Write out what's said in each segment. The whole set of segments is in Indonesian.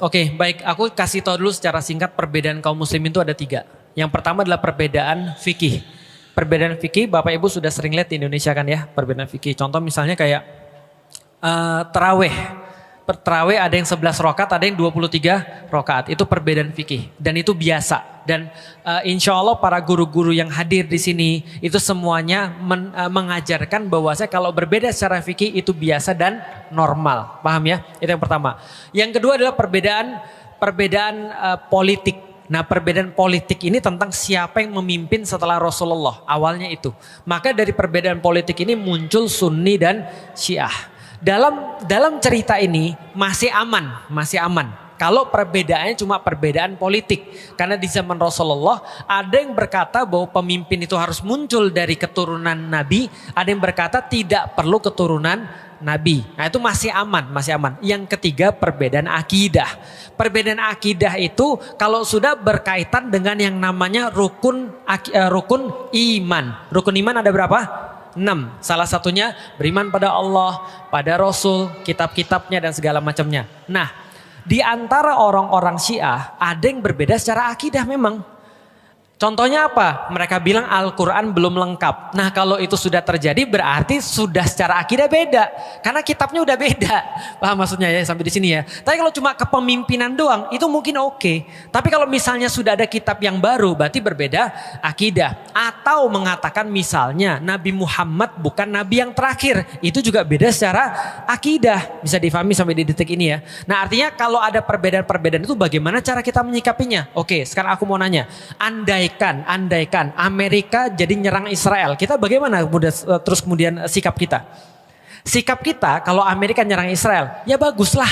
Oke, baik. Aku kasih tahu dulu secara singkat perbedaan kaum muslimin itu ada 3. Yang pertama adalah perbedaan fikih. Perbedaan fikih, Bapak Ibu sudah sering lihat di Indonesia kan ya, perbedaan fikih. Contoh misalnya kayak terawih. Terawih ada yang 11 rakaat, ada yang 23 rakaat. Itu perbedaan fikih dan itu biasa. Dan insya Allah para guru-guru yang hadir di sini itu semuanya mengajarkan bahwasanya kalau berbeda secara fikih itu biasa dan normal. Paham ya? Itu yang pertama. Yang kedua adalah perbedaan politik. Nah, perbedaan politik ini tentang siapa yang memimpin setelah Rasulullah. Awalnya itu. Maka dari perbedaan politik ini muncul Sunni dan Syiah. Dalam cerita ini masih aman. Kalau perbedaannya cuma perbedaan politik. Karena di zaman Rasulullah ada yang berkata bahwa pemimpin itu harus muncul dari keturunan Nabi. Ada yang berkata tidak perlu keturunan Nabi. Nah itu masih aman. Yang ketiga perbedaan akidah. Perbedaan akidah itu kalau sudah berkaitan dengan yang namanya rukun iman. Rukun iman ada berapa? 6. Salah satunya beriman pada Allah, pada Rasul, kitab-kitabnya dan segala macamnya. Nah, di antara orang-orang Syiah ada yang berbeda secara akidah memang. Contohnya apa? Mereka bilang Al-Quran belum lengkap. Nah kalau itu sudah terjadi berarti sudah secara akidah beda. Karena kitabnya udah beda. Paham maksudnya ya sampai di sini ya. Tapi kalau cuma kepemimpinan doang itu mungkin oke. Tapi kalau misalnya sudah ada kitab yang baru berarti berbeda akidah. Atau mengatakan misalnya Nabi Muhammad bukan Nabi yang terakhir. Itu juga beda secara akidah. Bisa difahami sampai di detik ini ya. Nah artinya kalau ada perbedaan-perbedaan itu bagaimana cara kita menyikapinya? Oke sekarang aku mau nanya. Andaikan Amerika jadi nyerang Israel, kita bagaimana kemudian sikap kita? Sikap kita kalau Amerika nyerang Israel, ya baguslah.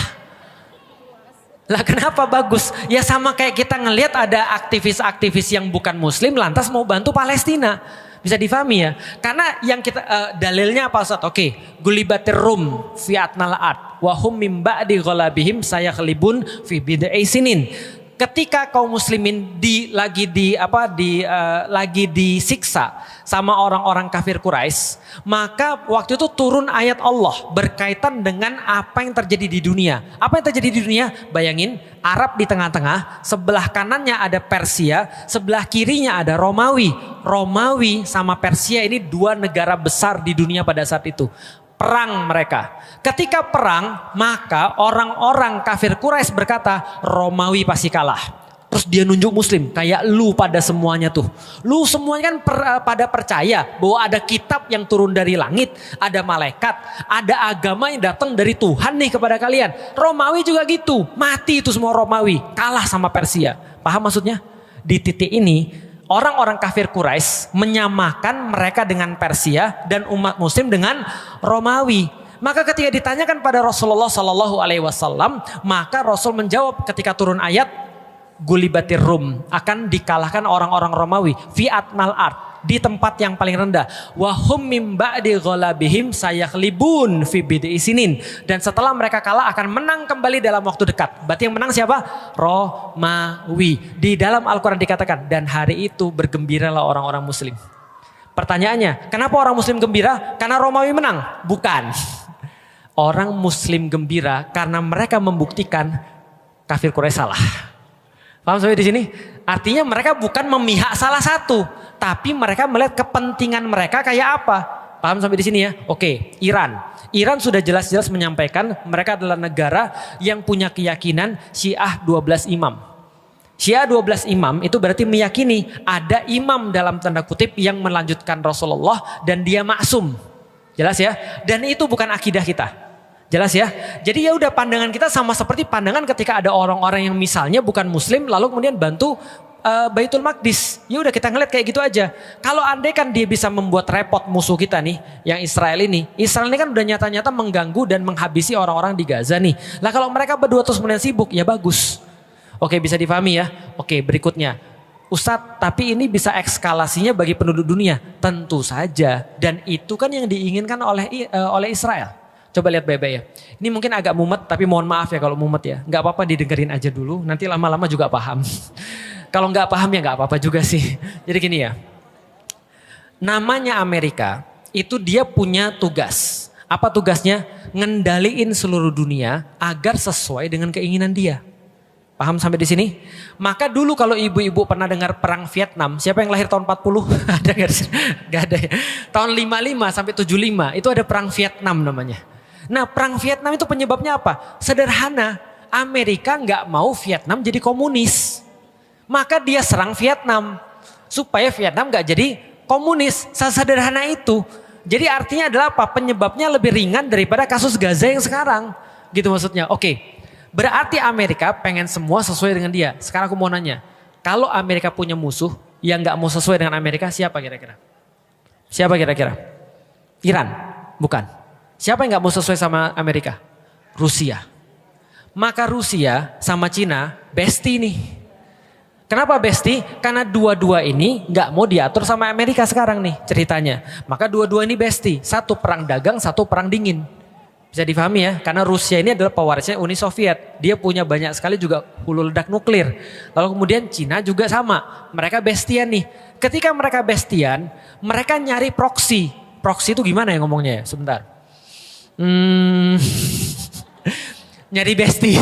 Lah kenapa bagus? Ya sama kayak kita ngelihat ada aktivis-aktivis yang bukan muslim lantas mau bantu Palestina. Bisa difahami ya? Karena yang kita dalilnya apa Ustaz? Oke, gulibatir rum fi atnal ard wa hum mim ba'di ghalabihim sayakhlibun fi bid'i sinin. Ketika kaum muslimin lagi disiksa sama orang-orang kafir Quraisy, maka waktu itu turun ayat Allah berkaitan dengan apa yang terjadi di dunia. Apa yang terjadi di dunia? Bayangin, Arab di tengah-tengah, sebelah kanannya ada Persia, sebelah kirinya ada Romawi. Romawi sama Persia ini 2 negara besar di dunia pada saat itu. Perang mereka. Ketika perang, maka orang-orang kafir Quraisy berkata, Romawi pasti kalah. Terus dia nunjuk muslim, kayak lu pada semuanya tuh. Lu semuanya kan pada percaya bahwa ada kitab yang turun dari langit, ada malaikat, ada agama yang datang dari Tuhan nih kepada kalian. Romawi juga gitu, mati itu semua Romawi, kalah sama Persia. Paham maksudnya? Di titik ini, orang-orang kafir Quraisy menyamakan mereka dengan Persia dan umat muslim dengan Romawi. Maka ketika ditanyakan pada Rasulullah Sallallahu Alaihi Wasallam, maka Rasul menjawab ketika turun ayat gulibatir rum, akan dikalahkan orang-orang Romawi fi atnal ard, di tempat yang paling rendah. Wahum mim ba'di ghalabihim sayakhlibun fi bid'i sinin, dan setelah mereka kalah akan menang kembali dalam waktu dekat. Berarti yang menang siapa? Romawi. Di dalam Al-Quran dikatakan, dan hari itu bergembiralah orang-orang muslim. Pertanyaannya, kenapa orang muslim gembira? Karena Romawi menang? Bukan. Orang muslim gembira karena mereka membuktikan kafir Quraisy salah. Paham sampai di sini? Artinya mereka bukan memihak salah satu, tapi mereka melihat kepentingan mereka kayak apa. Paham sampai di sini ya? Oke, Iran. Iran sudah jelas-jelas menyampaikan mereka adalah negara yang punya keyakinan Syiah 12 imam. Syiah 12 imam itu berarti meyakini ada imam dalam tanda kutip yang melanjutkan Rasulullah dan dia maksum. Jelas ya? Dan itu bukan akidah kita. Jelas ya? Jadi ya udah pandangan kita sama seperti pandangan ketika ada orang-orang yang misalnya bukan muslim lalu kemudian bantu Baitul Maqdis. Ya udah kita ngeliat kayak gitu aja. Kalau andai kan dia bisa membuat repot musuh kita nih, yang Israel ini. Israel ini kan udah nyata-nyata mengganggu dan menghabisi orang-orang di Gaza nih. Lah kalau mereka berdua terus kemudian sibuk, ya bagus. Oke, bisa difahami ya. Oke, berikutnya. Ustadz, tapi ini bisa ekskalasinya bagi penduduk dunia? Tentu saja. Dan itu kan yang diinginkan oleh Israel. Coba lihat baik-baik ya. Ini mungkin agak mumet, tapi mohon maaf ya kalau mumet ya. Gak apa-apa didengerin aja dulu, nanti lama-lama juga paham. Kalau gak paham ya gak apa-apa juga sih. Jadi gini ya. Namanya Amerika, itu dia punya tugas. Apa tugasnya? Ngendaliin seluruh dunia agar sesuai dengan keinginan dia. Paham sampai di sini? Maka dulu kalau ibu-ibu pernah dengar perang Vietnam, siapa yang lahir tahun 40? Ada nggak? Nggak ada ya. Tahun 55 sampai 75 itu ada perang Vietnam namanya. Nah, perang Vietnam itu penyebabnya apa? Sederhana, Amerika nggak mau Vietnam jadi komunis. Maka dia serang Vietnam supaya Vietnam nggak jadi komunis. Sederhana itu. Jadi artinya adalah apa? Penyebabnya lebih ringan daripada kasus Gaza yang sekarang. Gitu maksudnya. Oke. Berarti Amerika pengen semua sesuai dengan dia. Sekarang aku mau nanya, kalau Amerika punya musuh yang nggak mau sesuai dengan Amerika, siapa kira-kira? Siapa kira-kira? Iran? Bukan. Siapa yang nggak mau sesuai sama Amerika? Rusia. Maka Rusia sama Cina bestie nih. Kenapa bestie? Karena dua-dua ini nggak mau diatur sama Amerika sekarang nih ceritanya. Maka dua-dua ini bestie. Satu perang dagang, satu perang dingin. Bisa difahami ya, karena Rusia ini adalah pewarisnya Uni Soviet. Dia punya banyak sekali juga hulu ledak nuklir. Lalu kemudian Cina juga sama. Mereka bestian nih. Ketika mereka bestian, mereka nyari proksi. Proksi itu gimana ya ngomongnya ya? Sebentar. Nyari bestie.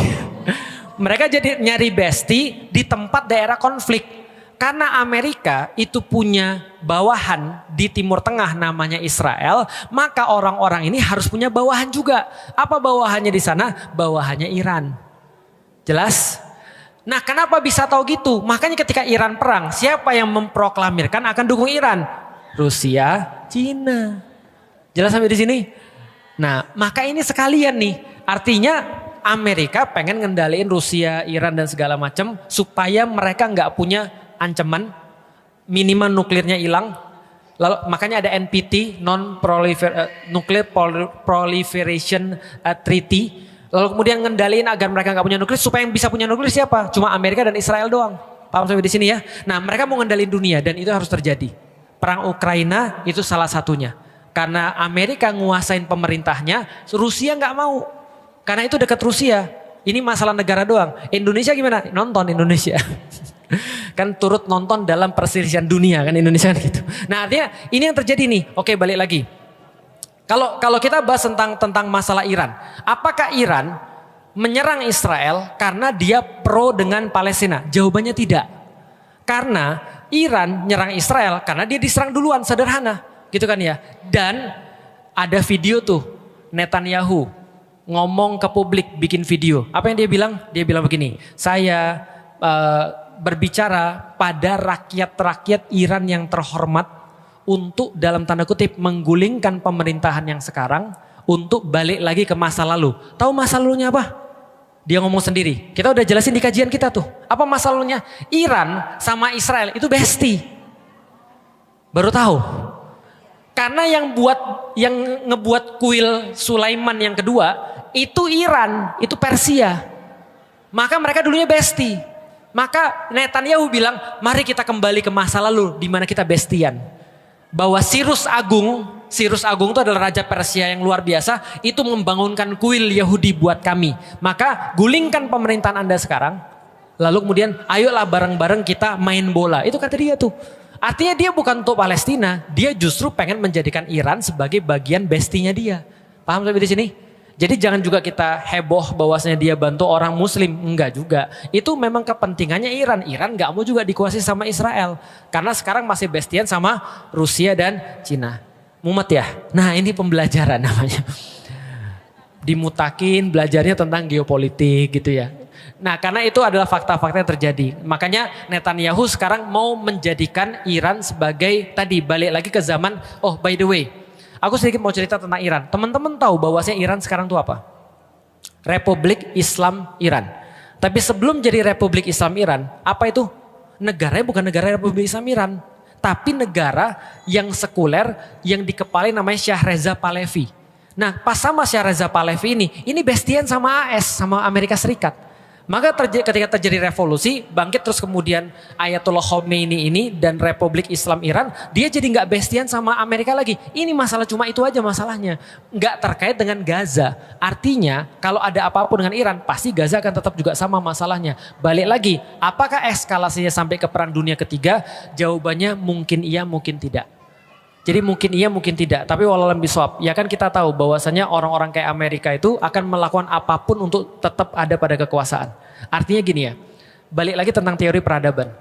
Mereka jadi nyari bestie di tempat daerah konflik. Karena Amerika itu punya bawahan di Timur Tengah namanya Israel, maka orang-orang ini harus punya bawahan juga. Apa bawahannya di sana? Bawahannya Iran. Jelas? Nah, kenapa bisa tahu gitu? Makanya ketika Iran perang, siapa yang memproklamirkan akan dukung Iran? Rusia, Cina. Jelas sampai di sini? Nah, maka ini sekalian nih. Artinya Amerika pengen ngendaliin Rusia, Iran dan segala macam supaya mereka nggak punya ancaman, minimal nuklirnya hilang. Lalu makanya ada NPT, Nuclear Proliferation Treaty. Lalu kemudian ngendaliin agar mereka nggak punya nuklir, supaya yang bisa punya nuklir siapa? Cuma Amerika dan Israel doang. Paham sampai di sini ya? Nah, mereka mau ngendaliin dunia dan itu harus terjadi. Perang Ukraina itu salah satunya. Karena Amerika nguasain pemerintahnya, Rusia nggak mau. Karena itu dekat Rusia. Ini masalah negara doang. Indonesia gimana? Nonton Indonesia. Kan turut nonton dalam perselisihan dunia kan Indonesia kan gitu. Nah, artinya ini yang terjadi nih. Oke, balik lagi. Kalau kita bahas tentang masalah Iran, apakah Iran menyerang Israel karena dia pro dengan Palestina? Jawabannya tidak. Karena Iran nyerang Israel karena dia diserang duluan, sederhana, gitu kan ya. Dan ada video tuh Netanyahu ngomong ke publik, bikin video. Apa yang dia bilang? Dia bilang begini, saya berbicara pada rakyat-rakyat Iran yang terhormat untuk dalam tanda kutip menggulingkan pemerintahan yang sekarang untuk balik lagi ke masa lalu. Tahu masa lalunya apa? Dia ngomong sendiri. Kita udah jelasin di kajian kita tuh. Apa masa lalunya? Iran sama Israel itu bestie. Baru tahu. Karena yang ngebuat kuil Sulaiman yang kedua itu Iran, itu Persia. Maka mereka dulunya bestie. Maka Netanyahu bilang, mari kita kembali ke masa lalu di mana kita bestian. Bahwa Cyrus Agung itu adalah raja Persia yang luar biasa, itu membangunkan kuil Yahudi buat kami. Maka gulingkan pemerintahan Anda sekarang, lalu kemudian ayolah bareng-bareng kita main bola. Itu kata dia tuh. Artinya dia bukan untuk Palestina, dia justru pengen menjadikan Iran sebagai bagian bestinya dia. Paham sampai di sini? Jadi jangan juga kita heboh bahwasanya dia bantu orang muslim. Enggak juga. Itu memang kepentingannya Iran. Iran gak mau juga dikuasai sama Israel. Karena sekarang masih bestian sama Rusia dan Cina. Mumet ya? Nah, ini pembelajaran namanya. Dimutakin belajarnya tentang geopolitik gitu ya. Nah, karena itu adalah fakta-fakta yang terjadi. Makanya Netanyahu sekarang mau menjadikan Iran sebagai, tadi balik lagi ke zaman, oh by the way, aku sedikit mau cerita tentang Iran. Teman-teman tahu bahwasanya Iran sekarang itu apa? Republik Islam Iran. Tapi sebelum jadi Republik Islam Iran, apa itu? Negaranya bukan negara Republik Islam Iran. Tapi negara yang sekuler yang dikepalai namanya Shah Reza Pahlavi. Nah, pas sama Shah Reza Pahlavi ini bestian sama AS, sama Amerika Serikat. Maka ketika terjadi revolusi, bangkit terus kemudian Ayatollah Khomeini ini dan Republik Islam Iran, dia jadi nggak bestian sama Amerika lagi. Ini masalah cuma itu aja masalahnya, nggak terkait dengan Gaza. Artinya kalau ada apapun dengan Iran, pasti Gaza akan tetap juga sama masalahnya. Balik lagi, apakah eskalasinya sampai ke Perang Dunia Ketiga? Jawabannya mungkin iya, mungkin tidak. Jadi mungkin iya, mungkin tidak. Tapi wallahualam bisawab, ya kan kita tahu bahwasanya orang-orang kayak Amerika itu akan melakukan apapun untuk tetap ada pada kekuasaan. Artinya gini ya, balik lagi tentang teori peradaban.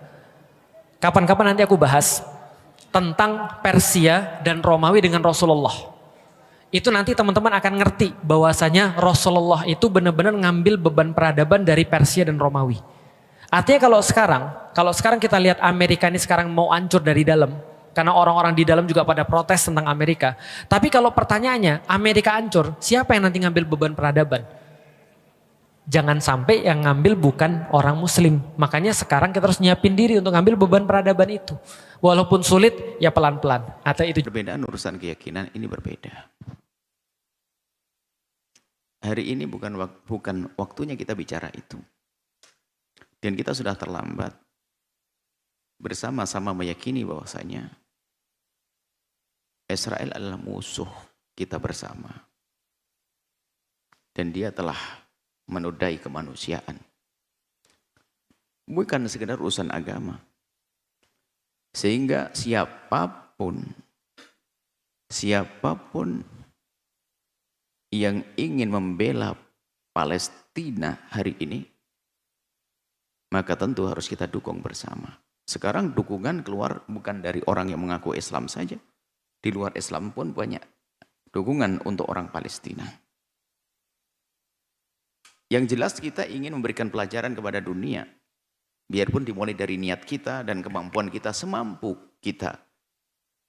Kapan-kapan nanti aku bahas tentang Persia dan Romawi dengan Rasulullah. Itu nanti teman-teman akan ngerti bahwasanya Rasulullah itu benar-benar ngambil beban peradaban dari Persia dan Romawi. Artinya kalau sekarang kita lihat Amerika ini sekarang mau hancur dari dalam, karena orang-orang di dalam juga pada protes tentang Amerika. Tapi kalau pertanyaannya, Amerika hancur, siapa yang nanti ngambil beban peradaban? Jangan sampai yang ngambil bukan orang muslim. Makanya sekarang kita harus nyiapin diri untuk ngambil beban peradaban itu. Walaupun sulit, ya pelan-pelan. Atau itu perbedaan urusan keyakinan ini berbeda. Hari ini bukan waktunya kita bicara itu. Dan kita sudah terlambat bersama-sama meyakini bahwasanya Israel adalah musuh kita bersama. Dan dia telah menodai kemanusiaan. Bukan sekedar urusan agama. Sehingga siapapun yang ingin membela Palestina hari ini, maka tentu harus kita dukung bersama. Sekarang dukungan keluar bukan dari orang yang mengaku Islam saja. Di luar Islam pun banyak dukungan untuk orang Palestina. Yang jelas kita ingin memberikan pelajaran kepada dunia. Biarpun dimulai dari niat kita dan kemampuan kita semampu kita.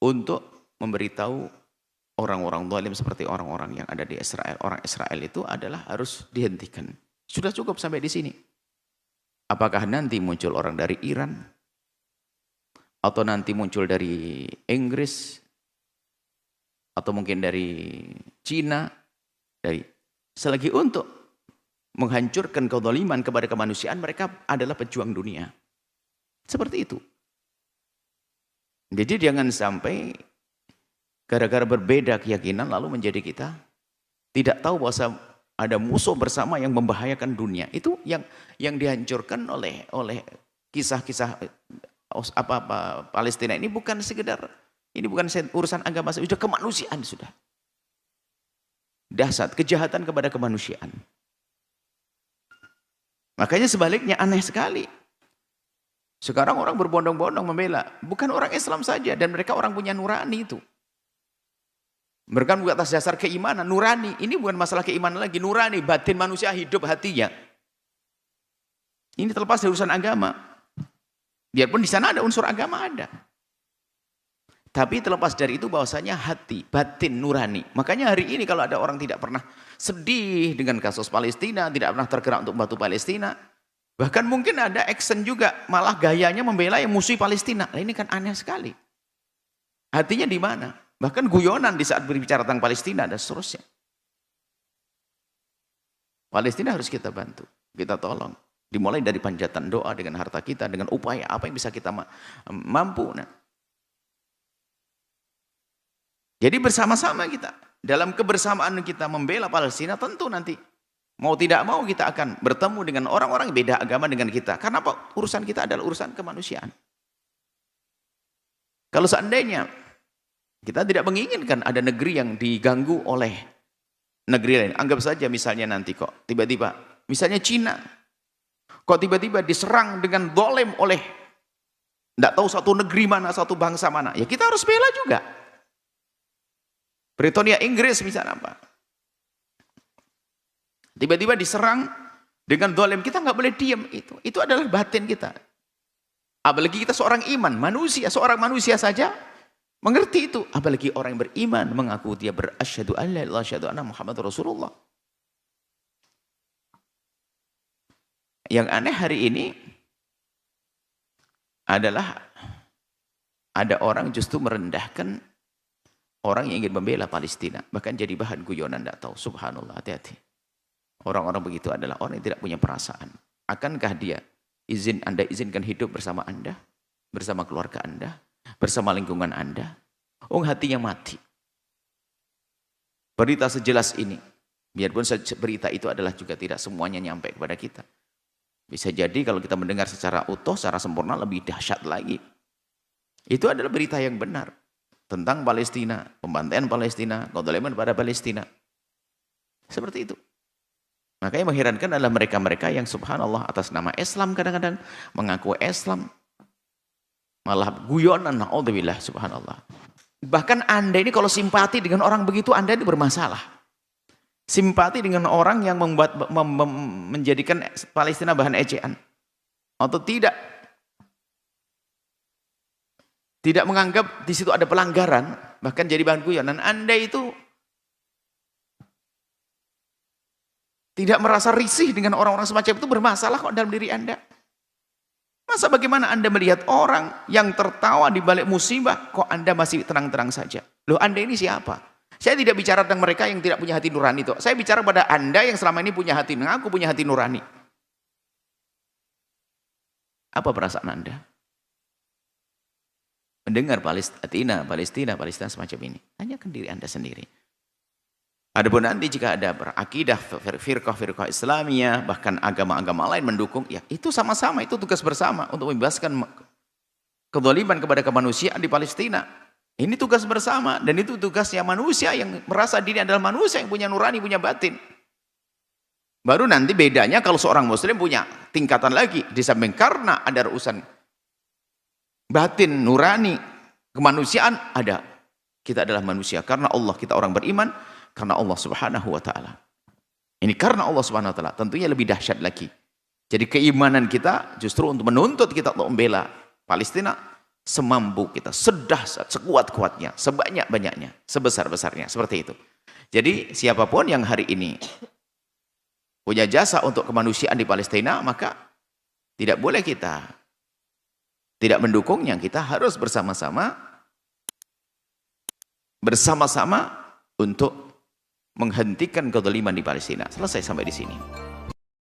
Untuk memberitahu orang-orang zalim seperti orang-orang yang ada di Israel. Orang Israel itu adalah harus dihentikan. Sudah cukup sampai di sini. Apakah nanti muncul orang dari Iran? Atau nanti muncul dari Inggris? Atau mungkin dari Cina? Selagi untuk menghancurkan kezaliman kepada kemanusiaan, mereka adalah pejuang dunia. Seperti itu. Jadi jangan sampai gara-gara berbeda keyakinan lalu menjadi kita tidak tahu bahwa ada musuh bersama yang membahayakan dunia. Itu yang dihancurkan oleh kisah-kisah Palestina ini bukan sekedar, ini bukan urusan agama, sudah kemanusiaan sudah. Dahsyat kejahatan kepada kemanusiaan. Makanya sebaliknya aneh sekali. Sekarang orang berbondong-bondong membela, bukan orang Islam saja, dan mereka orang punya nurani itu. Mereka bukan atas dasar keimanan, nurani. Ini bukan masalah keimanan lagi, nurani, batin manusia hidup hatinya. Ini terlepas dari urusan agama. Biarpun di sana ada unsur agama ada. Tapi terlepas dari itu bahwasanya hati, batin, nurani. Makanya hari ini kalau ada orang tidak pernah sedih dengan kasus Palestina, tidak pernah tergerak untuk membantu Palestina. Bahkan mungkin ada action juga, malah gayanya membela yang musuh Palestina. Nah, ini kan aneh sekali. Hatinya di mana? Bahkan guyonan di saat berbicara tentang Palestina dan seterusnya. Palestina harus kita bantu, kita tolong. Dimulai dari panjatan doa dengan harta kita, dengan upaya apa yang bisa kita mampu. Nah. Jadi bersama-sama kita, dalam kebersamaan kita membela Palestina, tentu nanti mau tidak mau kita akan bertemu dengan orang-orang yang beda agama dengan kita. Karena apa? Urusan kita adalah urusan kemanusiaan. Kalau seandainya kita tidak menginginkan ada negeri yang diganggu oleh negeri lain. Anggap saja misalnya nanti kok tiba-tiba, misalnya Cina, kok tiba-tiba diserang dengan zalim oleh tidak tahu satu negeri mana, satu bangsa mana. Ya kita harus bela juga. Britania Inggris misalnya apa. Tiba-tiba diserang dengan zalim, kita nggak boleh diam itu. Itu adalah batin kita. Apalagi kita seorang iman, manusia, seorang manusia saja mengerti itu, apalagi orang yang beriman mengaku dia berasyhadu an la ilaha illallah asyhadu anna Muhammadar Rasulullah. Yang aneh hari ini adalah ada orang justru merendahkan orang yang ingin membela Palestina, bahkan jadi bahan guyonan, tidak tahu. Subhanallah, hati-hati. Orang-orang begitu adalah orang yang tidak punya perasaan. Akankah dia Anda izinkan hidup bersama Anda, bersama keluarga Anda, bersama lingkungan Anda? Oh, hatinya mati. Berita sejelas ini, biarpun berita itu adalah juga tidak semuanya nyampe kepada kita. Bisa jadi kalau kita mendengar secara utuh, secara sempurna, lebih dahsyat lagi. Itu adalah berita yang benar tentang Palestina, pembantaian Palestina, kezaliman pada Palestina. Seperti itu. Maka yang mengherankan adalah mereka-mereka yang subhanallah atas nama Islam kadang-kadang mengaku Islam. Malah guyonan, na'udzubillah, subhanallah. Bahkan Anda ini kalau simpati dengan orang begitu, Anda ini bermasalah. Simpati dengan orang yang menjadikan Palestina bahan ejaan. Atau tidak menganggap di situ ada pelanggaran, bahkan jadi bahan guyonan. Anda itu tidak merasa risih dengan orang-orang semacam itu, bermasalah kok dalam diri Anda. Masa bagaimana Anda melihat orang yang tertawa di balik musibah, kok Anda masih tenang-tenang saja? Loh, Anda ini siapa? Saya tidak bicara tentang mereka yang tidak punya hati nurani itu. Saya bicara pada Anda yang selama ini punya hati, mengaku punya hati nurani. Apa perasaan Anda mendengar Palestina semacam ini? Tanyakan diri Anda sendiri. Adapun nanti jika ada berakidah firqah Islamiyah, bahkan agama-agama lain mendukung, ya itu sama-sama, itu tugas bersama untuk membebaskan kezaliman kepada kemanusiaan di Palestina. Ini tugas bersama, dan itu tugasnya manusia yang merasa diri adalah manusia yang punya nurani, punya batin. Baru nanti bedanya kalau seorang muslim punya tingkatan lagi, di samping karena ada urusan batin, nurani, kemanusiaan, ada. Kita adalah manusia karena Allah, kita orang beriman karena Allah Subhanahu wa taala. Ini karena Allah Subhanahu wa taala, tentunya lebih dahsyat lagi. Jadi keimanan kita justru untuk menuntut kita untuk membela Palestina semampu kita, sedahsyat, sekuat-kuatnya, sebanyak-banyaknya, sebesar-besarnya, seperti itu. Jadi siapapun yang hari ini punya jasa untuk kemanusiaan di Palestina, maka tidak boleh kita tidak mendukungnya. Kita harus bersama-sama untuk menghentikan kezaliman di Palestina. Selesai sampai di sini.